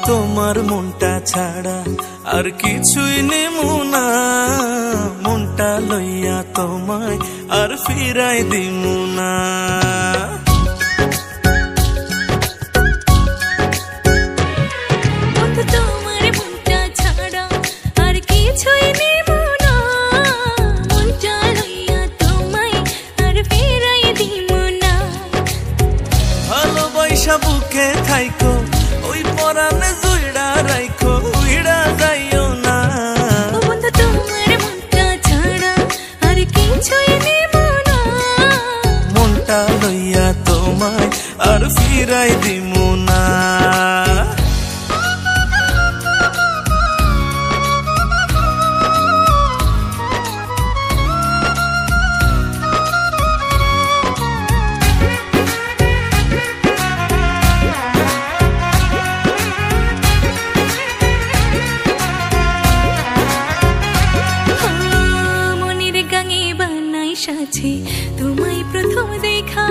তোমার মনটা ছাড়া আর কিছুই নেমু না, মনটা লইয়া তোমায় আর ফিরাই দিমু না। বুকে থাইকো ওই পরানে জুইড়া রাইখো, উইড়া যাইও না। বন্ধু তোমার মনটা ছাড়া আর কিছুই নেব না, মনটা লইয়া তোমায় আর ফিরাই দিমু না। তোমায় প্রথম দেখা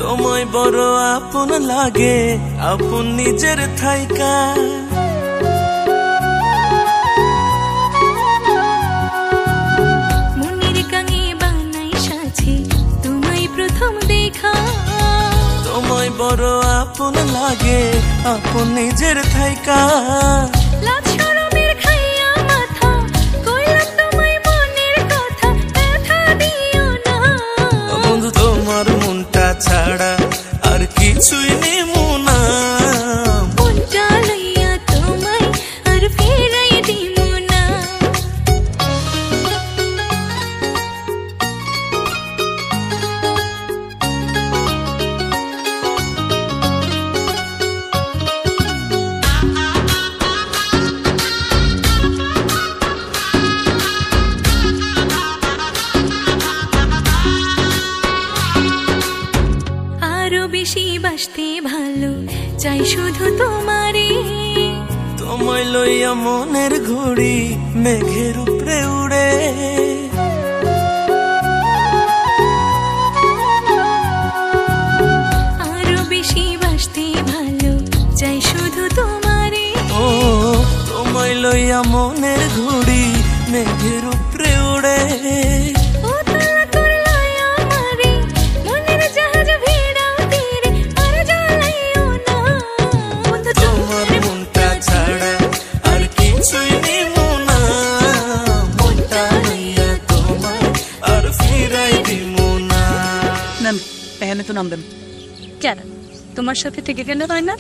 তোমায় বড় আপন লাগে, আপন নিজের থাইকা। মনের গাঙে বানাই সাথে তোমায় প্রথম দেখা, তোমায় বড় আপন লাগে, আপন নিজের থাইকা। ছাড়া আর কিছুই নেমু না, মনটা লইয়া তোমায় আর ফিরাই দিমু না। বেশি বাসতে ভালো চাই শুধু তোমারে, তোমায় লইয়া মনের ঘুড়ি মেঘের উপরে উড়ে। আরো বেশি বাসতে ভালো চাই শুধু তোমারে, ও তোমায় লইয়া মনের ঘুড়ি মেঘের উপরে উড়ে। এখানে তো নামবেন কেন? তোমার সাথে থেকে কেন হয় না?